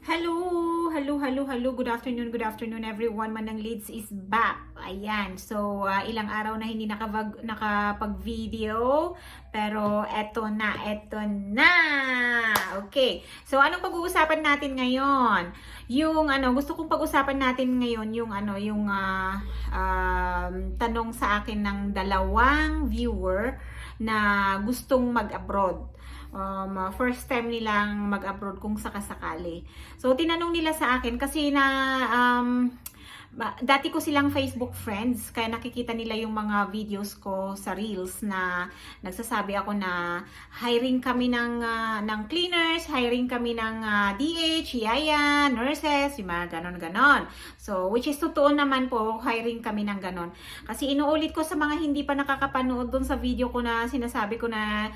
Hello, hello, hello, hello. Good afternoon everyone. Manang Leads is back. Ayan. So, ilang araw na hindi nakapag-video. Pero, eto na, eto na. Okay. So, anong pag-uusapan natin ngayon? Yung, gusto kong pag-usapan natin ngayon, yung, tanong sa akin ng dalawang viewer na gustong mag-abroad. First time nilang mag-abroad kung sakasakali. So, tinanong nila sa akin kasi na dati ko silang Facebook friends, kaya nakikita nila yung mga videos ko sa Reels na nagsasabi ako na hiring kami ng cleaners, hiring kami ng DH, yaya, nurses, yung mga ganon-ganon. So, which is totoo naman po, hiring kami ng ganon. Kasi inuulit ko sa mga hindi pa nakakapanood dun sa video ko na sinasabi ko na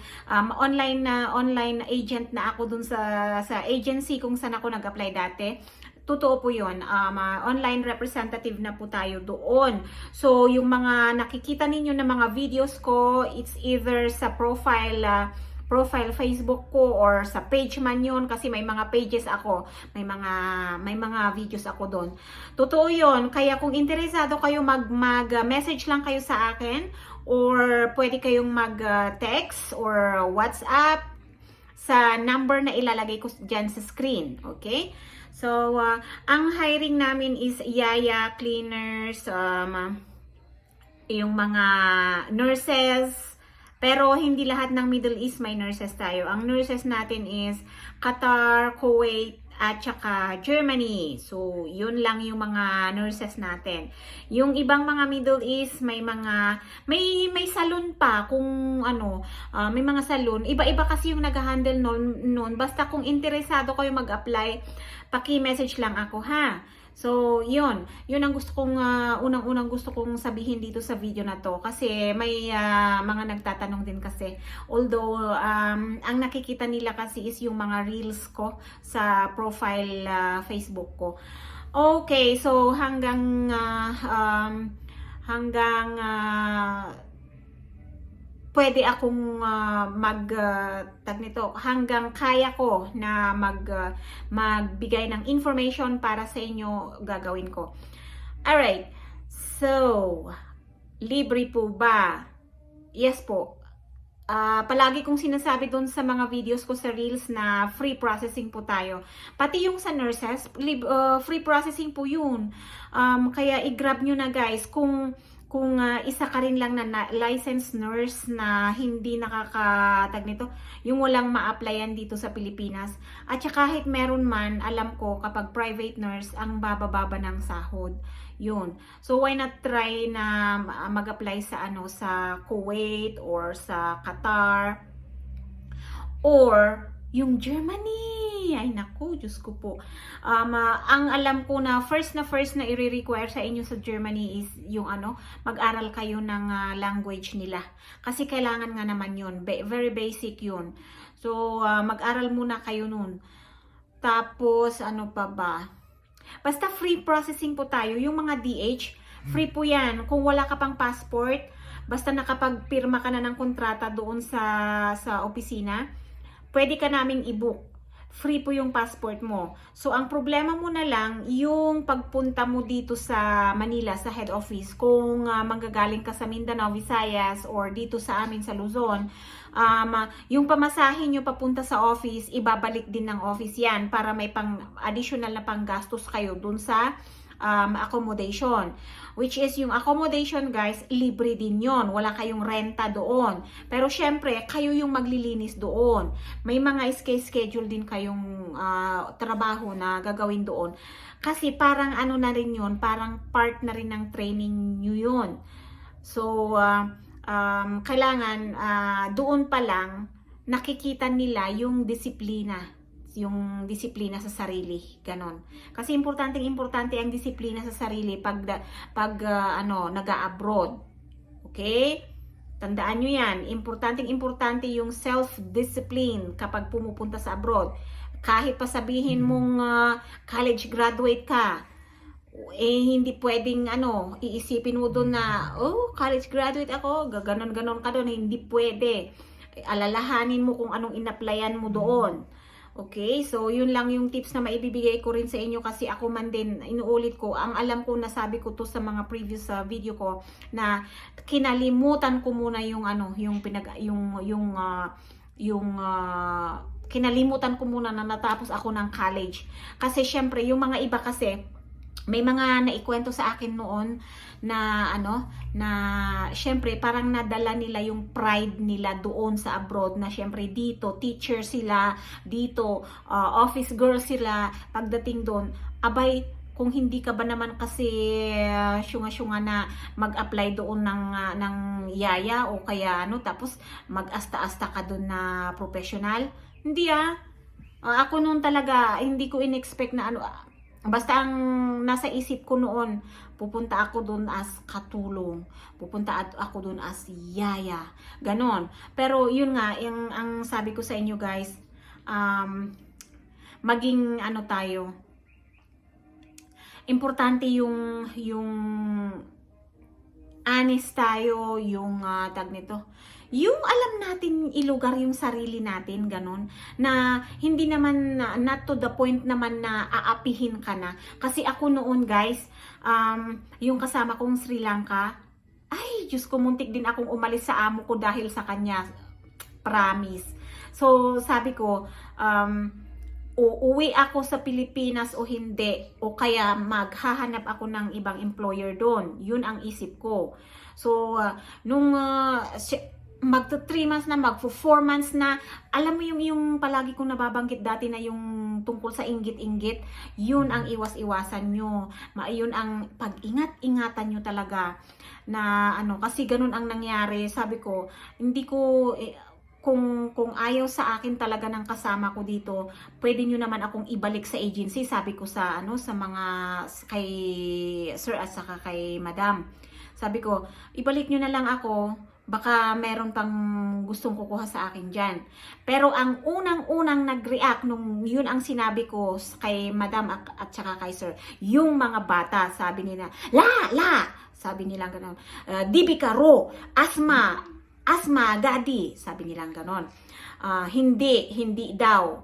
online agent na ako dun sa agency kung saan ako nag-apply dati. Totoo po yun. Online representative na po tayo doon. So, yung mga nakikita ninyo na mga videos ko, it's either sa profile Facebook ko or sa page man yun kasi may mga pages ako, may mga videos ako doon. Totoo yun. Kaya kung interesado kayo mag-message lang kayo sa akin or pwede kayong mag-text or WhatsApp sa number na ilalagay ko dyan sa screen. Okay? So, ang hiring namin is yaya, cleaners, yung mga nurses, pero hindi lahat ng Middle East may nurses tayo. Ang nurses natin is Qatar, Kuwait, at saka Germany. So, yun lang yung mga nurses natin. Yung ibang mga Middle East, may salon pa kung may mga salon. Iba-iba kasi yung nag-handle noon. Basta kung interesado kayo mag-apply, paki-message lang ako ha. So, yun ang gusto kong unang-unang gusto kong sabihin dito sa video na to kasi may mga nagtatanong din kasi, although ang nakikita nila kasi is yung mga reels ko sa profile Facebook ko. Okay, so hanggang pwede akong hanggang kaya ko na magbigay ng information para sa inyo, gagawin ko. Alright, so, libre po ba? Yes po. Palagi kong sinasabi doon sa mga videos ko sa Reels na free processing po tayo. Pati yung sa nurses, free processing po yun. Kaya i-grab nyo na guys kung isa ka rin lang na licensed nurse na hindi yung walang ma-applyan dito sa Pilipinas. At saka kahit meron man, alam ko kapag private nurse, ang bababa ng sahod. Yun. So why not try na mag-apply sa sa Kuwait or sa Qatar or yung Germany. Ay naku, Diyos ko po. Ang alam ko na first na i-require sa inyo sa Germany is yung mag-aral kayo ng language nila. Kasi kailangan nga naman yun. Very basic yun. So, mag-aral muna kayo nun. Tapos, ano pa ba? Basta free processing po tayo. Yung mga DH, free po yan. Kung wala ka pang passport, basta nakapagpirma ka na ng kontrata doon sa opisina, pwede ka naming i-book. Free po yung passport mo. So, ang problema mo na lang, yung pagpunta mo dito sa Manila, sa head office, kung manggagaling ka sa Mindanao, Visayas, or dito sa amin sa Luzon, yung pamasahin nyo papunta sa office, ibabalik din ng office yan para may additional na panggastos kayo dun sa accommodation. Which is yung accommodation guys, libre din yon. Wala kayong renta doon. Pero syempre, kayo yung maglilinis doon. May mga schedule din kayong trabaho na gagawin doon. Kasi parang na rin yun, parang part na rin ng training nyo yun. So, kailangan doon pa lang nakikita nila yung disiplina sa sarili, ganon. Kasi importante ang disiplina sa sarili pag nag-a-abroad. Okay? Tandaan nyo yan. Importante yung self-discipline kapag pumupunta sa abroad. Kahit pa sabihin mong college graduate ka, hindi pwedeng iisipin mo doon na, college graduate ako, ganon ka doon. Hindi pwede. Alalahanin mo kung anong in-applyan mo doon. Okay, so yun lang yung tips na maibibigay ko rin sa inyo kasi ako man din, inuulit ko, ang alam ko, nasabi ko to sa mga previous video ko na kinalimutan ko muna yung ano, kinalimutan ko muna na natapos ako ng college. Kasi syempre, yung mga iba kasi, may mga naikwento sa akin noon na ano, na syempre parang nadala nila yung pride nila doon sa abroad, na syempre dito teacher sila, dito office girl sila, pagdating doon abay, kung hindi ka ba naman kasi syunga-syunga na mag-apply doon ng yaya o kaya ano, tapos mag-asta-asta ka doon na professional. Hindi ako noon talaga hindi ko in-expect na ano. Basta ang nasa isip ko noon, pupunta ako doon as katulong, pupunta ako doon as yaya, ganon. Pero yun nga, ang sabi ko sa inyo guys, maging ano tayo, importante yung honest tayo, yung tag nito, yung alam natin ilugar yung sarili natin, ganon, na hindi naman not to the point naman na aapihin ka na. Kasi ako noon guys, yung kasama kong Sri Lanka, ay Diyos ko, muntik din akong umalis sa amo ko dahil sa kanya, promise. So sabi ko, uuwi ako sa Pilipinas o hindi, o kaya maghahanap ako ng ibang employer doon. Yun ang isip ko. So nung magto 3 months na, magfo 4 months na, alam mo yung palagi kong nababanggit dati na yung tungkol sa inggit-inggit, yun ang iwas-iwasan nyo. Yun ang pag-ingat-ingatan nyo talaga na ano, kasi ganun ang nangyari. Sabi ko, hindi ko kung ayaw sa akin talaga ng kasama ko dito, pwede nyo naman akong ibalik sa agency, sabi ko sa ano, sa mga kay sir at saka kay madam. Sabi ko, ibalik nyo na lang ako, baka meron pang gustong kukuha sa akin dyan. Pero ang unang-unang nag-react nung yun ang sinabi ko kay madam at saka kay sir, yung mga bata, sabi nila, la, sabi nila gano'n, Dibika Ro, Asma, Gadi, sabi nilang ganon. Hindi daw.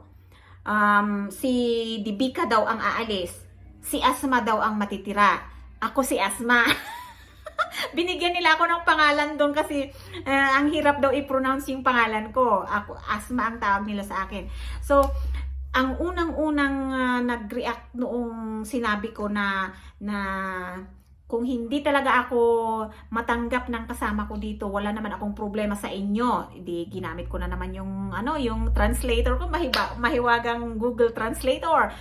Si Dibika daw ang aalis. Si Asma daw ang matitira. Ako si Asma. Binigyan nila ako ng pangalan doon kasi ang hirap daw i-pronounce yung pangalan ko. Ako, Asma ang tawag nila sa akin. So, ang unang-unang nag-react noong sinabi ko na kung hindi talaga ako matanggap ng kasama ko dito, wala naman akong problema sa inyo. Hindi, ginamit ko na naman yung yung translator ko, mahiwagang Google Translator.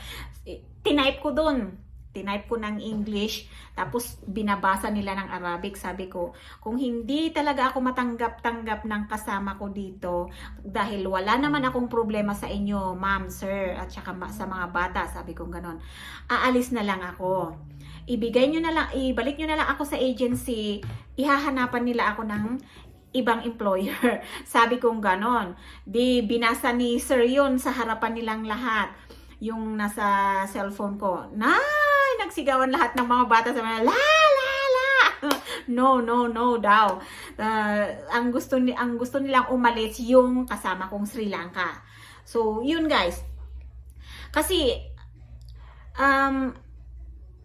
Tinype ko doon. Tinype ko ng English, tapos binabasa nila ng Arabic. Sabi ko, kung hindi talaga ako matanggap-tanggap ng kasama ko dito, dahil wala naman akong problema sa inyo, ma'am, sir, at saka sa mga bata, sabi ko ganon, aalis na lang ako. Ibalik nyo na lang ako sa agency, ihahanapan nila ako ng ibang employer. Sabi kong ganon. Di binasa ni sir yun sa harapan nilang lahat, yung nasa cellphone ko. Nagsigawan lahat ng mga bata sa mga la. No daw. Ang gusto nilang umalis yung kasama kong Sri Lanka. So yun guys. Kasi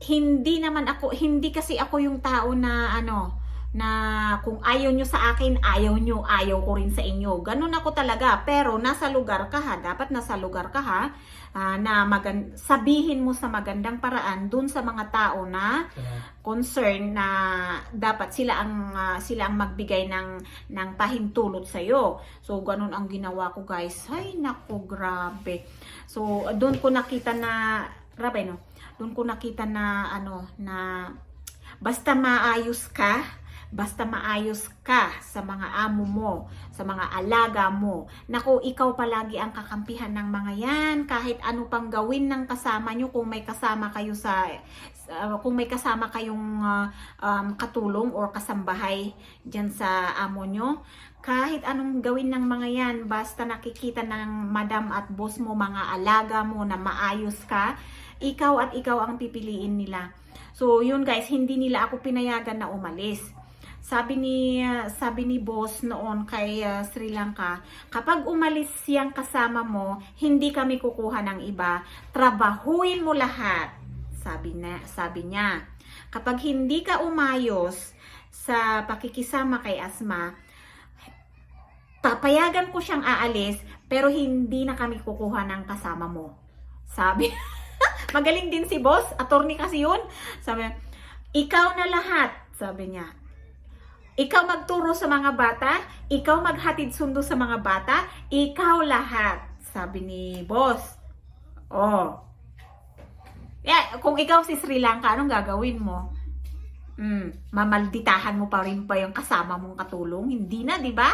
hindi kasi ako yung tao na na kung ayaw nyo sa akin, ayaw ko rin sa inyo. Ganun ako talaga. Pero nasa lugar ka dapat nasa lugar ka na sabihin mo sa magandang paraan dun sa mga tao na concern, na dapat sila ang magbigay ng pahintulot sa iyo. So ganun ang ginawa ko guys. Ay nako, grabe. So doon ko nakita na grabe, no? Doon ko nakita na na basta maayos ka sa mga amo mo, sa mga alaga mo. Naku, ikaw palagi ang kakampihan ng mga yan. Kahit ano pang gawin ng kasama nyo, kung may kasama kayo kayong katulong or kasambahay dyan sa amo nyo, kahit anong gawin ng mga yan, basta nakikita ng madam at boss mo, mga alaga mo na maayos ka, ikaw ang pipiliin nila. So yun guys, hindi nila ako pinayagan na umalis. sabi ni boss noon kay Sri Lanka, kapag umalis yang kasama mo, hindi kami kukuha ng iba, trabahuin mo lahat. Sabi niya, kapag hindi ka umayos sa pakikisama kay Asma, papayagan ko siyang aalis, pero hindi na kami kukuha ng kasama mo. Sabi, magaling din si boss, attorney kasi yun. Sabi, ikaw na lahat, sabi niya. Ikaw magturo sa mga bata, ikaw maghatid sundo sa mga bata, ikaw lahat, sabi ni boss. Oh. Yeah, kung ikaw si Sri Lanka, anong gagawin mo? Mamalditahan mo pa rin pa yung kasama mong katulong? Hindi na, di ba?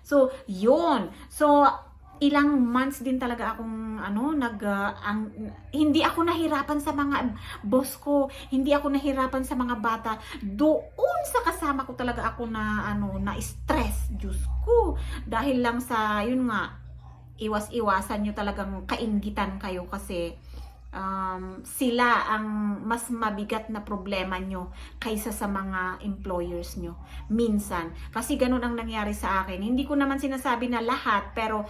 So, yun. So, ilang months din talaga akong hindi ako nahirapan sa mga boss ko, hindi ako nahirapan sa mga bata. Doon sa kasama ko talaga ako na stress, Diyos ko. Dahil lang sa yun nga, iwas-iwasan nyo talagang kainggitan kayo kasi sila ang mas mabigat na problema nyo kaysa sa mga employers nyo minsan, kasi ganun ang nangyari sa akin. Hindi ko naman sinasabi na lahat, pero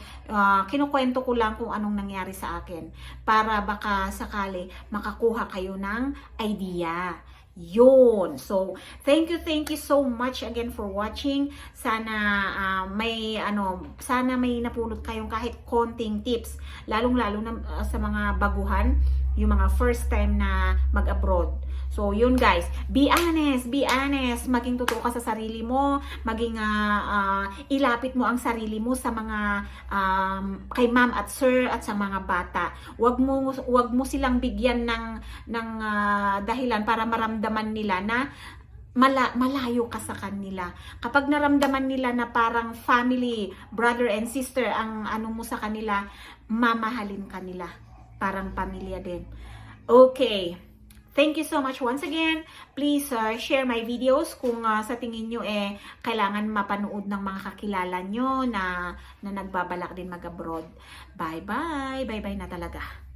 kinukwento ko lang kung anong nangyari sa akin para baka sakali makakuha kayo ng idea. Yun. So, thank you so much again for watching. Sana sana may napulot kayong kahit konting tips, lalong-lalo na sa mga baguhan, yung mga first time na mag-abroad. So, yun guys, be honest, maging totoo ka sa sarili mo, maging ilapit mo ang sarili mo sa mga kay ma'am at sir at sa mga bata. Wag mo silang bigyan ng dahilan para maramdaman nila na malayo ka sa kanila. Kapag naramdaman nila na parang family, brother and sister ang mo sa kanila, mamahalin kanila. Parang pamilya din. Okay. Thank you so much once again. Please share my videos kung sa tingin nyo kailangan mapanood ng mga kakilala nyo na nagbabalak din mag-abroad. Bye-bye. Bye-bye na talaga.